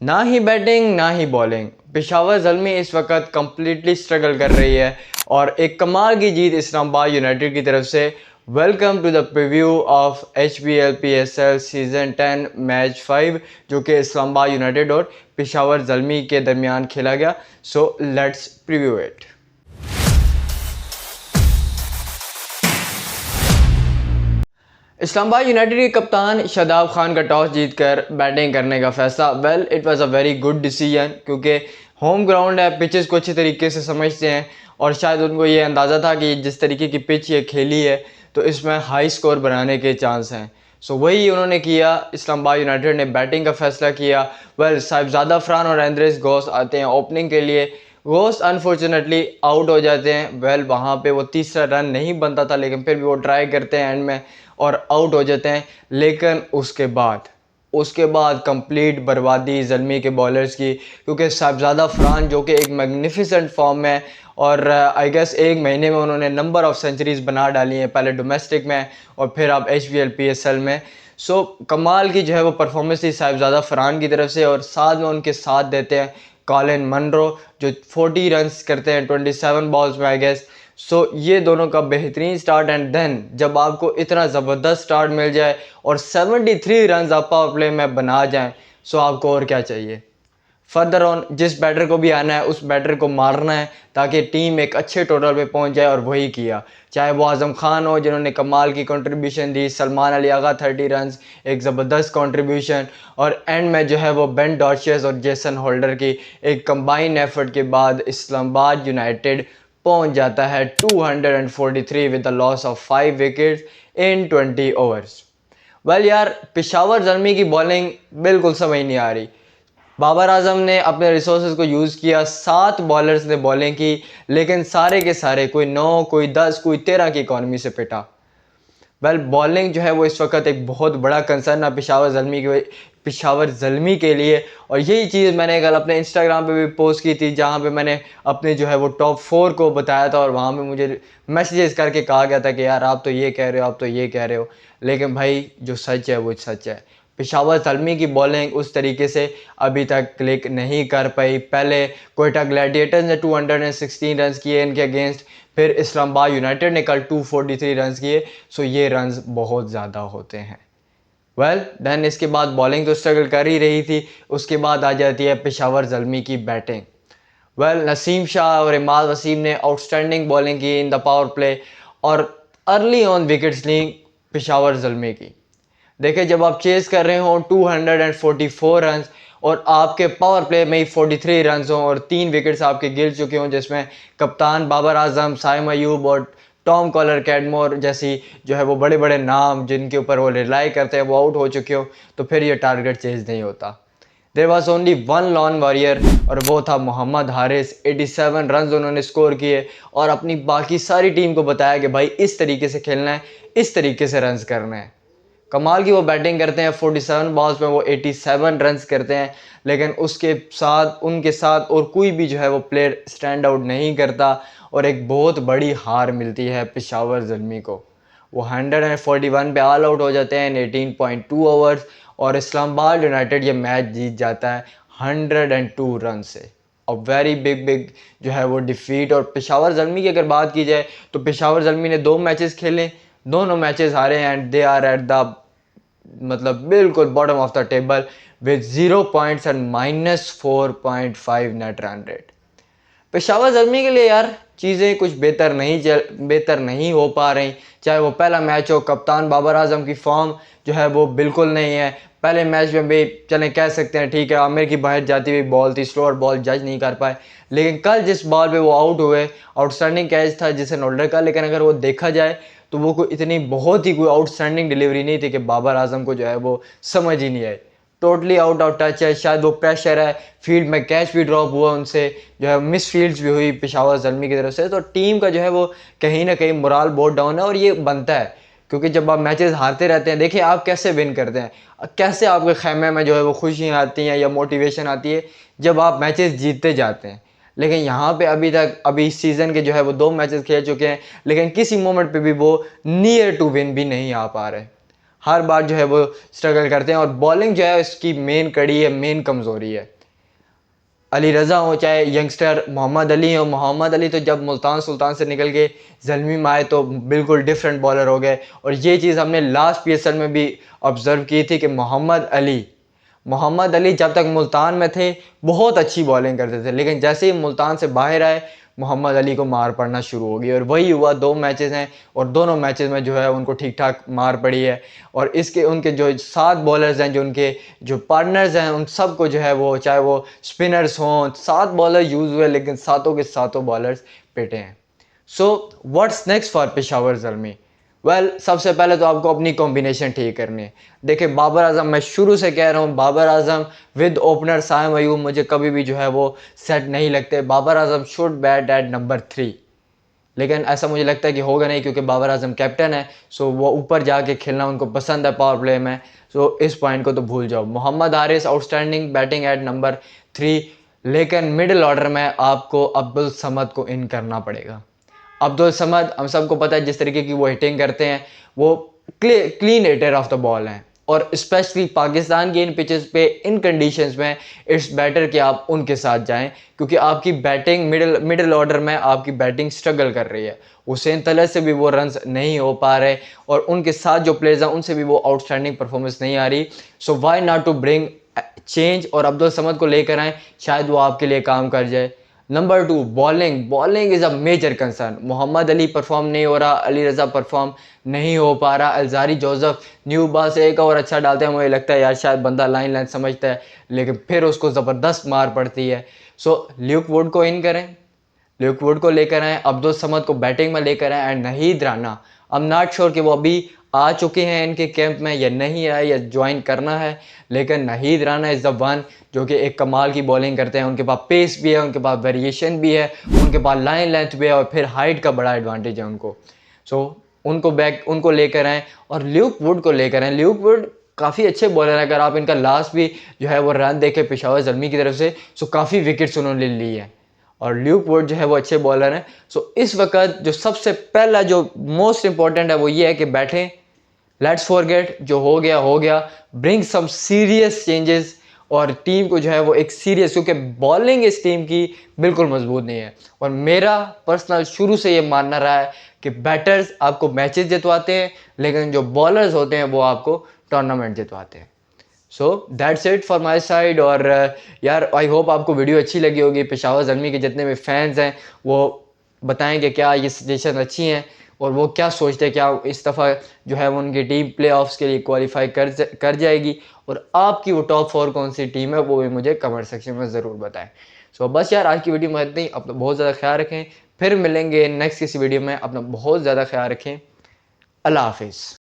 ना ही बैटिंग ना ही बॉलिंग, पेशावर ज़ल्मी इस वक्त कम्प्लीटली स्ट्रगल कर रही है और एक कमाल की जीत इस्लामाबाद यूनाइटेड की तरफ से। Welcome to the preview of HBL PSL season 10 match 5 जो कि इस्लामाबाद यूनाइटेड और पेशावर ज़ल्मी के दरमियान खेला गया। So let's preview it. Islamabad United के कप्तान शादाब खान का टॉस जीतकर बैटिंग करने का फैसला। Well, it was a very good decision क्योंकि होम ग्राउंड है, पिचेस को अच्छी तरीके से समझते हैं और शायद उनको ये अंदाज़ा था कि जिस तरीके की पिच ये खेली है तो इसमें हाई स्कोर बनाने के चांस हैं। सो वही उन्होंने किया। इस्लामाबाद यूनाइटेड ने बैटिंग का फैसला किया। वेल, साहिबजादा फरहान और एंद्रेस गोस आते हैं ओपनिंग के लिए। गोस अनफॉर्चुनेटली आउट हो जाते हैं। वेल, वहाँ पे वो तीसरा रन नहीं बनता था लेकिन फिर भी वो ट्राई करते हैं एंड में और आउट हो जाते हैं। लेकिन उसके बाद कंप्लीट बर्बादी ज़ल्मी के बॉलर्स की, क्योंकि साहिबजादा फरहान जो कि एक मैग्निफिसेंट फॉर्म में और आई गेस एक महीने में उन्होंने नंबर ऑफ़ सेंचुरीज़ बना डाली हैं, पहले डोमेस्टिक में और फिर अब HBL PSL में। सो कमाल की जो है वो परफॉर्मेंस थी साहिबजादा फरहान की तरफ से और साथ में उनके साथ देते हैं कॉलिन मनरो जो 40 रन्स करते हैं 27 बॉल्स में आई गेस। सो ये दोनों का बेहतरीन स्टार्ट एंड देन जब आपको इतना ज़बरदस्त स्टार्ट मिल जाए और 73 रन आप पावर प्ले में बना जाएं, सो आपको और क्या चाहिए। फर्दर ऑन जिस बैटर को भी आना है उस बैटर को मारना है ताकि टीम एक अच्छे टोटल पे पहुंच जाए और वही किया। चाहे वो आज़म खान हो जिन्होंने कमाल की कंट्रीब्यूशन दी, सलमान अली आगा 30 रन्स, एक ज़बरदस्त कंट्रीब्यूशन, और एंड में जो है वो बेन डॉर्शियस और जेसन होल्डर की एक कंबाइन एफर्ट के बाद इस्लामाबाद यूनाइटेड पहुंच जाता है 243 with the loss of 5 wickets in 20 overs. Well यार, पेशावर ज़ल्मी की बॉलिंग बिल्कुल समझ नहीं आ रही। बाबर आजम ने अपने रिसोर्सेज को यूज़ किया, 7 बॉलर्स ने बॉलिंग की लेकिन सारे के सारे कोई 9 कोई 10 कोई 13 की इकॉनमी से पिटा। वेल, बॉलिंग जो है वो इस वक्त एक बहुत बड़ा कंसर्न है पेशावर ज़ल्मी के लिए। और यही चीज़ मैंने कल अपने इंस्टाग्राम पे भी पोस्ट की थी जहाँ पे मैंने अपने जो है वो टॉप 4 को बताया था और वहाँ पे मुझे मैसेजेस करके कहा गया था कि यार आप तो ये कह रहे हो, आप तो ये कह रहे हो, लेकिन भाई जो सच है वो सच है। पेशावर ज़ल्मी की बॉलिंग उस तरीके से अभी तक क्लिक नहीं कर पाई। पहले कोयटा ग्लैडिएटर्स ने 216 रन किए इनके अगेंस्ट, फिर इस्लामाबाद यूनाइटेड ने कल 243 रन किए। सो ये रन्स बहुत ज़्यादा होते हैं। वेल देन इसके बाद बॉलिंग तो स्ट्रगल कर ही रही थी, उसके बाद आ जाती है पेशावर ज़ल्मी की बैटिंग। वेल, नसीम शाह और इमाद वसीम ने आउटस्टैंडिंग बॉलिंग की इन द पावर प्ले और अर्ली ऑन विकेट्स ली पेशावर ज़ल्मी की। देखिए, जब आप चेस कर रहे हो 244 रन और आपके पावर प्ले में ही 43 रन हों और 3 विकेट्स आपके गिर चुके हों, जिसमें कप्तान बाबर आजम, साइम अयूब और टॉम कॉलर कैडमोर जैसी जो है वो बड़े बड़े नाम जिनके ऊपर वो रिलाई करते हैं वो आउट हो चुके हो, तो फिर ये टारगेट चेज नहीं होता। There was only one lawn warrior और वो था मोहम्मद हारिस। 87 रन उन्होंने स्कोर किए और अपनी बाकी सारी टीम को बताया कि भाई इस तरीके से खेलना है, इस तरीके से रन्स करना है। कमाल की वो बैटिंग करते हैं, 47 बॉल्स में वो 87 रन्स करते हैं, लेकिन उसके साथ उनके साथ और कोई भी जो है वो प्लेयर स्टैंड आउट नहीं करता और एक बहुत बड़ी हार मिलती है पेशावर ज़ल्मी को। वो 141 पे ऑल आउट हो जाते हैं 18.2 ओवर्स और इस्लामाबाद यूनाइटेड ये मैच जीत जाता है 102 रन से। और वेरी बिग जो है वो डिफीट। और पेशावर ज़ल्मी की अगर बात की जाए तो पेशावर ज़ल्मी ने 2 मैचेस खेले, दोनों मैचेस हारे and they are at the मतलब बिल्कुल bottom of the table with 0 points and -4.5 net run rate. Peshawar Zalmi के लिए यार चीज़ें कुछ बेहतर नहीं हो पा रही। चाहे वो पहला मैच हो, कप्तान बाबर आजम की फॉर्म जो है वो बिल्कुल नहीं है। पहले मैच में भी चलें कह सकते हैं ठीक है, आमिर की बाहर जाती हुई बॉल थी, स्लोअर बॉल जज नहीं कर पाए, लेकिन कल जिस बॉल पे वो आउट हुए आउटस्टैंडिंग कैच था जिसे होल्डर का, लेकिन अगर वो देखा जाए तो वो कोई इतनी बहुत ही कोई आउटस्टैंडिंग डिलीवरी नहीं थी कि बाबर आजम को जो है वो समझ ही नहीं आई। टोटली आउट ऑफ टच है, शायद वो प्रेशर है, फील्ड में कैच भी ड्रॉप हुआ उनसे, जो है मिस फील्ड्स भी हुई पेशावर ज़ल्मी की तरफ से, तो टीम का जो है वो कहीं ना कहीं मोराल बहुत डाउन है। और ये बनता है क्योंकि जब आप मैचेस हारते रहते हैं, देखिए आप कैसे विन करते हैं, कैसे आपके खेमे में जो है वो खुशियाँ आती हैं या मोटिवेशन आती है जब आप मैचेस जीतते जाते हैं। लेकिन यहाँ पे अभी इस सीज़न के जो है वो 2 मैचेस खेल चुके हैं लेकिन किसी मोमेंट पे भी वो नियर टू विन भी नहीं आ पा रहे। हर बार जो है वो स्ट्रगल करते हैं और बॉलिंग जो है इसकी मेन कड़ी है, मेन कमज़ोरी है। अली रज़ा हो चाहे यंगस्टर मोहम्मद अली हो, मोहम्मद अली तो जब मुल्तान सुल्तान से निकल के ज़ल्मी में आए तो बिल्कुल डिफरेंट बॉलर हो गए। और ये चीज़ हमने लास्ट पीएसएल में भी ऑब्ज़र्व की थी कि मोहम्मद अली जब तक मुल्तान में थे बहुत अच्छी बॉलिंग करते थे, लेकिन जैसे ही मुल्तान से बाहर आए मोहम्मद अली को मार पड़ना शुरू हो गई और वही हुआ। 2 मैचेस हैं और दोनों मैचेस में जो है उनको ठीक ठाक मार पड़ी है। और इसके उनके जो 7 बॉलर्स हैं, जो उनके जो पार्टनर्स हैं, उन सब को जो है वो चाहे वो स्पिनर्स हों, 7 बॉलर यूज़ हुए लेकिन सातों के सातों बॉलर्स पिटे हैं। So what's next for Peshawar Zalmi? सबसे पहले तो आपको अपनी कॉम्बिनेशन ठीक करनी है। देखिए बाबर आजम, मैं शुरू से कह रहा हूँ बाबर आजम विद ओपनर साइम अयूब मुझे कभी भी जो है वो सेट नहीं लगते। Babar Azam should bat eight number 3, लेकिन ऐसा मुझे लगता है कि होगा नहीं क्योंकि बाबर आजम कैप्टन है। सो वो ऊपर जाके खेलना उनको पसंद है पावर प्ले में। सो इस पॉइंट को तो भूल जाओ। Mohammad Haris outstanding batting at number 3, लेकिन मिडिल ऑर्डर में आपको अब्दुल समद को इन करना पड़ेगा। अब्दुल समद हम सबको पता है जिस तरीके की वो हिटिंग करते हैं, वो clean hitter of the ball हैं और स्पेशली पाकिस्तान की इन पिचेस पे इन कंडीशंस में इट्स बेटर कि आप उनके साथ जाएं क्योंकि आपकी बैटिंग मिडिल ऑर्डर में आपकी बैटिंग स्ट्रगल कर रही है। हुसैन तलत से भी वो रन्स नहीं हो पा रहे और उनके साथ जो प्लेयर्स हैं उनसे भी वो आउटस्टैंडिंग परफॉर्मेंस नहीं आ रही। So why not to bring change और अब्दुल समद को लेकर आए, शायद वो आपके लिए काम कर जाए। Number 2 bowling is a major concern. Mohammad Ali perform नहीं हो रहा, अली रज़ा परफॉर्म नहीं हो पा रहा, अलजारी जोसेफ न्यू बॉल से एक और अच्छा डालते हैं, मुझे लगता है यार शायद बंदा लाइन लाइन समझता है लेकिन फिर उसको ज़बरदस्त मार पड़ती है। सो ल्यूक वुड को इन करें, ल्यूक वुड को लेकर आएँ, अब्दुल समद को बैटिंग में लेकर आएँ and नहीद Rana. I am not sure कि वो अभी आ चुके हैं इनके कैंप में या नहीं आए या ज्वाइन करना है, लेकिन नहीद राना इज़ द वन जो कि एक कमाल की बॉलिंग करते हैं। उनके पास पेस भी है, उनके पास वेरिएशन भी है, उनके पास लाइन लेंथ भी है और फिर हाइट का बड़ा एडवांटेज है उनको। सो उनको लेकर आएँ और ल्यूक वुड को लेकर आएँ। ल्यूक वुड काफ़ी अच्छे बॉलर हैं। अगर आप इनका लास्ट भी जो है वो रन देखें पेशावर ज़ल्मी की तरफ से, सो काफ़ी विकेट्स उन्होंने ली है और ल्यूक वुड जो है वो अच्छे बॉलर हैं। सो इस वक्त जो सबसे पहला जो मोस्ट इंपॉर्टेंट है वो ये है कि बैठें, लेट्स फॉरगेट जो हो गया, ब्रिंग सम सीरियस चेंजेस और टीम को जो है वो एक सीरियस, क्योंकि बॉलिंग इस टीम की बिल्कुल मजबूत नहीं है। और मेरा पर्सनल शुरू से ये मानना रहा है कि बैटर्स आपको मैचेस जितवाते हैं लेकिन जो बॉलर्स होते हैं वो आपको टूर्नामेंट जितवाते हैं। So that's it for my side. और यार आई होप आपको वीडियो अच्छी लगी होगी। पेशावर ज़ल्मी के जितने भी फैंस हैं वो बताएं कि क्या ये सजेशन अच्छी हैं और वो क्या सोचते हैं, क्या इस दफ़ा जो है वो उनकी टीम प्लेऑफ्स के लिए क्वालिफाई कर जाएगी और आपकी वो टॉप 4 कौन सी टीम है वो भी मुझे कमेंट सेक्शन में ज़रूर बताएं। सो बस यार आज की वीडियो में इतना ही। अपना बहुत ज़्यादा ख्याल रखें, फिर मिलेंगे नेक्स्ट किसी वीडियो में। अपना बहुत ज़्यादा ख्याल रखें। अल्लाह हाफिज़।